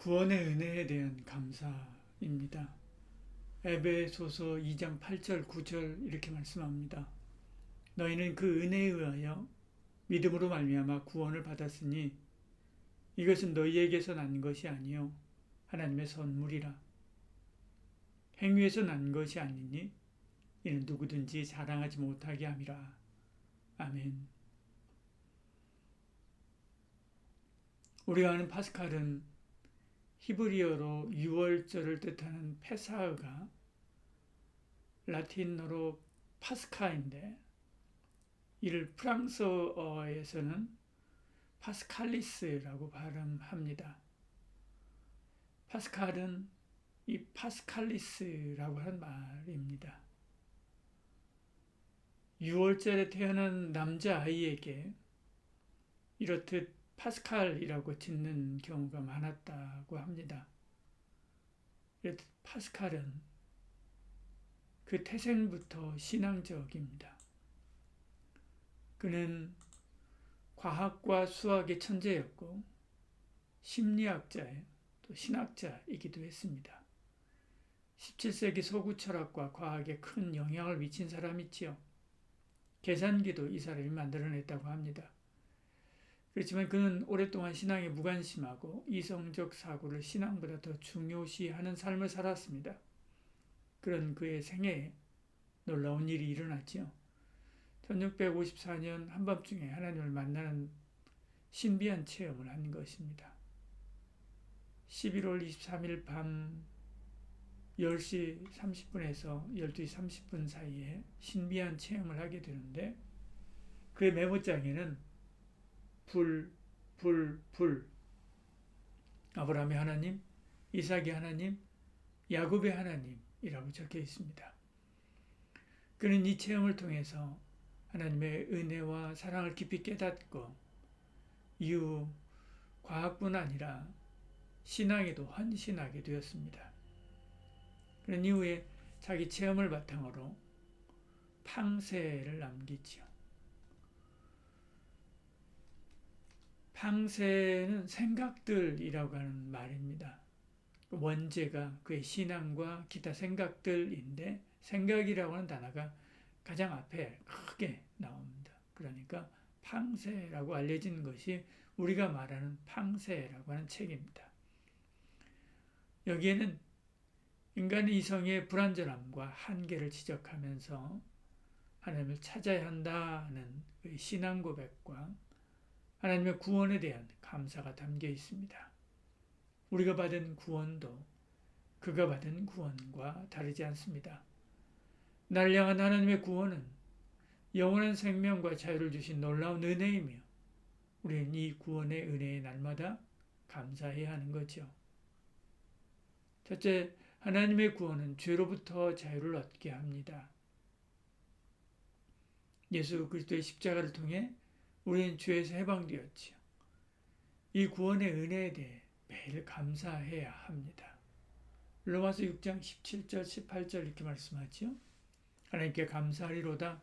구원의 은혜에 대한 감사입니다. 에베소서 2장 8절 9절 이렇게 말씀합니다. 너희는 그 은혜에 의하여 믿음으로 말미암아 구원을 받았으니 이것은 너희에게서 난 것이 아니요 하나님의 선물이라. 행위에서 난 것이 아니니 이는 누구든지 자랑하지 못하게 함이라. 아멘. 우리가 아는 파스칼은 히브리어로 6월절을 뜻하는 페사흐가 라틴어로 파스카인데 이를 프랑스어에서는 파스칼리스라고 발음합니다. 파스칼은 이 파스칼리스라고 하는 말입니다. 6월절에 태어난 남자아이에게 이렇듯 파스칼이라고 짓는 경우가 많았다고 합니다. 이렇듯 파스칼은 그 태생부터 신앙적입니다. 그는 과학과 수학의 천재였고 심리학자의 또 신학자이기도 했습니다. 17세기 서구 철학과 과학에 큰 영향을 미친 사람이지요. 계산기도 이 사람이 만들어냈다고 합니다. 그렇지만 그는 오랫동안 신앙에 무관심하고 이성적 사고를 신앙보다 더 중요시하는 삶을 살았습니다. 그런 그의 생애에 놀라운 일이 일어났지요. 1654년 한밤중에 하나님을 만나는 신비한 체험을 한 것입니다. 11월 23일 밤 10시 30분에서 12시 30분 사이에 신비한 체험을 하게 되는데 그의 메모장에는 불, 아브라함의 하나님, 이삭의 하나님, 야곱의 하나님이라고 적혀 있습니다. 그는 이 체험을 통해서 하나님의 은혜와 사랑을 깊이 깨닫고 이후 과학뿐 아니라 신앙에도 헌신하게 되었습니다. 그런 이후에 자기 체험을 바탕으로 팡세를 남기지요. 팡세는 생각들이라고 하는 말입니다. 원제가 그의 신앙과 기타 생각들인데 생각이라고 하는 단어가 가장 앞에 크게 나옵니다. 그러니까 팡세라고 알려진 것이 우리가 말하는 팡세라고 하는 책입니다. 여기에는 인간의 이성의 불완전함과 한계를 지적하면서 하나님을 찾아야 한다는 신앙 고백과 하나님의 구원에 대한 감사가 담겨 있습니다. 우리가 받은 구원도 그가 받은 구원과 다르지 않습니다. 나를 향한 하나님의 구원은 영원한 생명과 자유를 주신 놀라운 은혜이며 우리는 이 구원의 은혜에 날마다 감사해야 하는 거죠. 첫째, 하나님의 구원은 죄로부터 자유를 얻게 합니다. 예수 그리스도의 십자가를 통해 우리는 죄에서 해방되었지요. 이 구원의 은혜에 대해 매일 감사해야 합니다. 로마서 6장 17절 18절 이렇게 말씀하지요. 하나님께 감사하리로다.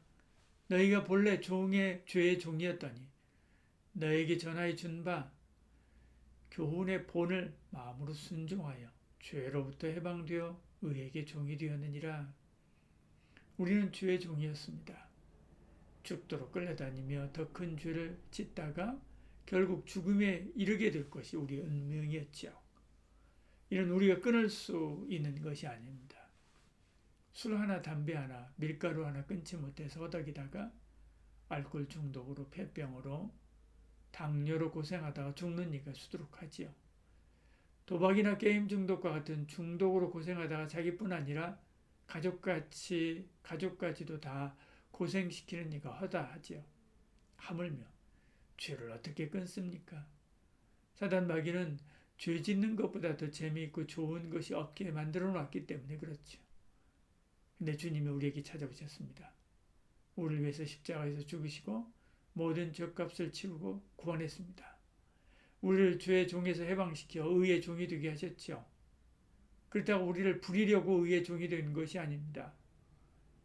너희가 본래 죄의 종이었더니 너에게 전하여 준 바 교훈의 본을 마음으로 순종하여 죄로부터 해방되어 의에게 종이 되었느니라. 우리는 죄의 종이었습니다. 죽도록 끌려다니며 더 큰 죄를 짓다가 결국 죽음에 이르게 될 것이 우리의 운명이었죠. 이는 우리가 끊을 수 있는 것이 아닙니다. 술 하나, 담배 하나, 밀가루 하나 끊지 못해서 허덕이다가 알코올 중독으로, 폐병으로, 당뇨로 고생하다가 죽는 이가 수두룩하지요. 도박이나 게임 중독과 같은 중독으로 고생하다가 자기뿐 아니라 가족까지도 다 고생시키는 이가 허다하지요. 하물며 죄를 어떻게 끊습니까? 사단 마귀는 죄 짓는 것보다 더 재미있고 좋은 것이 없게 만들어 놨기 때문에 그렇죠. 근데 주님이 우리에게 찾아오셨습니다. 우리를 위해서 십자가에서 죽으시고 모든 죄값을 치르고 구원했습니다. 우리를 죄의 종에서 해방시켜 의의 종이 되게 하셨죠. 그렇다고 우리를 부리려고 의의 종이 된 것이 아닙니다.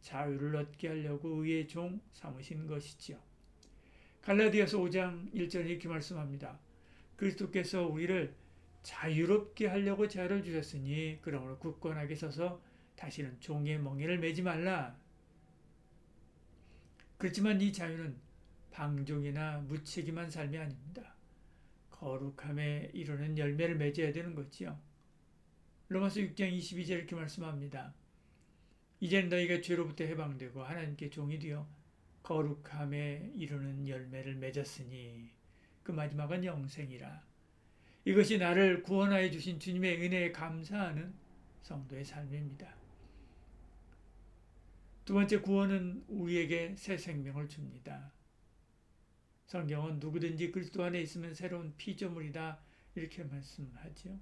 자유를 얻게 하려고 의의 종 삼으신 것이지요. 갈라디아서 5장 1절 이렇게 말씀합니다. 그리스도께서 우리를 자유롭게 하려고 자유를 주셨으니 그러므로 굳건하게 서서 다시는 종의 멍에를 매지 말라. 그렇지만 이 자유는 방종이나 무책임한 삶이 아닙니다. 거룩함에 이르는 열매를 맺어야 되는 거지요. 로마서 6장 22절 이렇게 말씀합니다. 이제는 너희가 죄로부터 해방되고 하나님께 종이 되어 거룩함에 이르는 열매를 맺었으니 그 마지막은 영생이라. 이것이 나를 구원하여 주신 주님의 은혜에 감사하는 성도의 삶입니다. 두 번째, 구원은 우리에게 새 생명을 줍니다. 성경은 누구든지 그리스도 안에 있으면 새로운 피조물이다 이렇게 말씀하죠.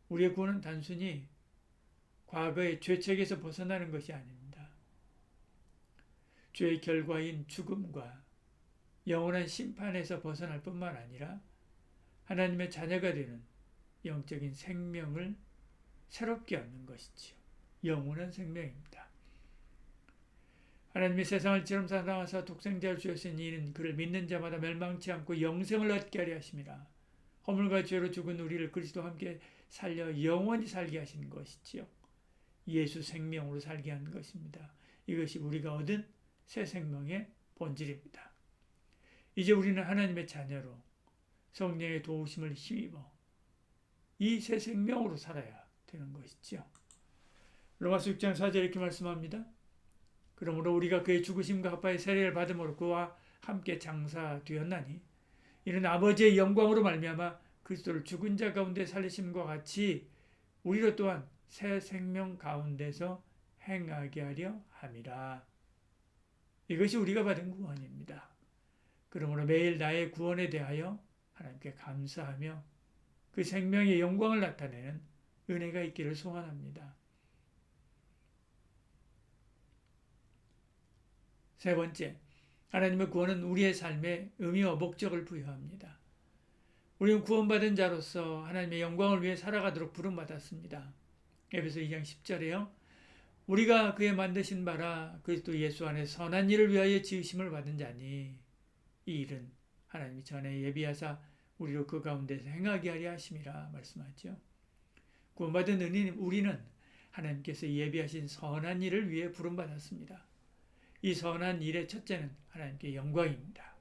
우리의 구원은 단순히 과거의 죄책에서 벗어나는 것이 아닙니다. 죄의 결과인 죽음과 영원한 심판에서 벗어날 뿐만 아니라 하나님의 자녀가 되는 영적인 생명을 새롭게 얻는 것이지요. 영원한 생명입니다. 하나님이 세상을 지름 사랑하사 독생자를 주셨으니 이는 그를 믿는 자마다 멸망치 않고 영생을 얻게 하려 하심이라. 허물과 죄로 죽은 우리를 그리스도와 함께 살려 영원히 살게 하신 것이지요. 예수 생명으로 살게 한 것입니다. 이것이 우리가 얻은 새 생명의 본질입니다. 이제 우리는 하나님의 자녀로 성령의 도우심을 힘입어 이 새 생명으로 살아야 되는 것이지요. 로마서 6장 4절 이렇게 말씀합니다. 그러므로 우리가 그의 죽으심과 합하여 세례를 받음으로 그와 함께 장사되었나니 이는 아버지의 영광으로 말미암아 그리스도를 죽은 자 가운데 살리심과 같이 우리로 또한 새 생명 가운데서 행하게 하려 함이라. 이것이 우리가 받은 구원입니다. 그러므로 매일 나의 구원에 대하여 하나님께 감사하며 그 생명의 영광을 나타내는 은혜가 있기를 소원합니다. 세 번째, 하나님의 구원은 우리의 삶에 의미와 목적을 부여합니다. 우리는 구원받은 자로서 하나님의 영광을 위해 살아가도록 부름받았습니다. 에베소 2장 10절에요. 우리가 그의 만드신 바라 그리스도 예수 안에 선한 일을 위하여 지으심을 받은 자니 이 일은 하나님이 전에 예비하사 우리로 그 가운데서 행하게 하려 하심이라 말씀하죠. 구원받은 우리는 하나님께서 예비하신 선한 일을 위해 부름받았습니다. 이 선한 일의 첫째는 하나님께 영광입니다.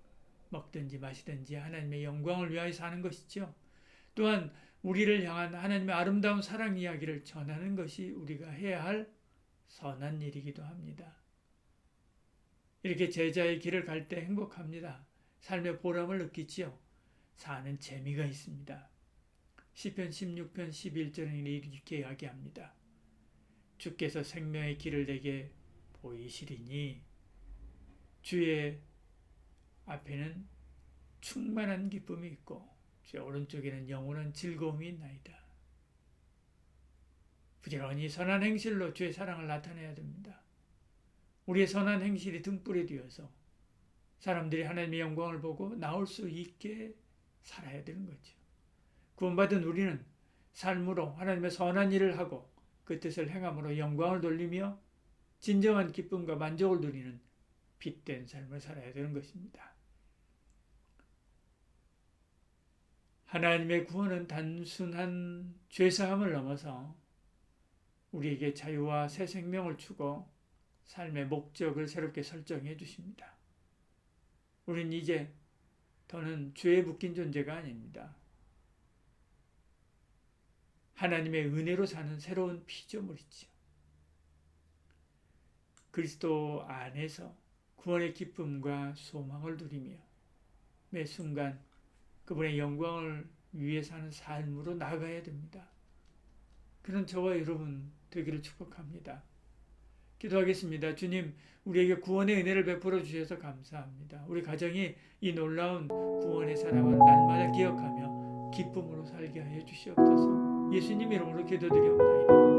먹든지 마시든지 하나님의 영광을 위하여 사는 것이죠. 또한 우리를 향한 하나님의 아름다운 사랑 이야기를 전하는 것이 우리가 해야 할 선한 일이기도 합니다. 이렇게 제자의 길을 갈 때 행복합니다. 삶의 보람을 느끼지요. 사는 재미가 있습니다. 시편 16편 11절은 이렇게 이야기합니다. 주께서 생명의 길을 내게 보이시리니 주의 앞에는 충만한 기쁨이 있고 주의 오른쪽에는 영원한 즐거움이 있나이다. 부지런히 선한 행실로 주의 사랑을 나타내야 됩니다. 우리의 선한 행실이 등불이 되어서 사람들이 하나님의 영광을 보고 나올 수 있게 살아야 되는 거죠. 구원받은 우리는 삶으로 하나님의 선한 일을 하고 그 뜻을 행함으로 영광을 돌리며 진정한 기쁨과 만족을 누리는 빛된 삶을 살아야 되는 것입니다. 하나님의 구원은 단순한 죄사함을 넘어서 우리에게 자유와 새 생명을 주고 삶의 목적을 새롭게 설정해 주십니다. 우리는 이제 더는 죄에 묶인 존재가 아닙니다. 하나님의 은혜로 사는 새로운 피조물이죠. 그리스도 안에서 구원의 기쁨과 소망을 누리며 매 순간 그분의 영광을 위해 사는 삶으로 나아가야 됩니다. 그런 저와 여러분 되기를 축복합니다. 기도하겠습니다. 주님, 우리에게 구원의 은혜를 베풀어 주셔서 감사합니다. 우리 가정이 이 놀라운 구원의 사랑을 날마다 기억하며 기쁨으로 살게 하여 주시옵소서. 예수님 이름으로 기도드리옵나이다.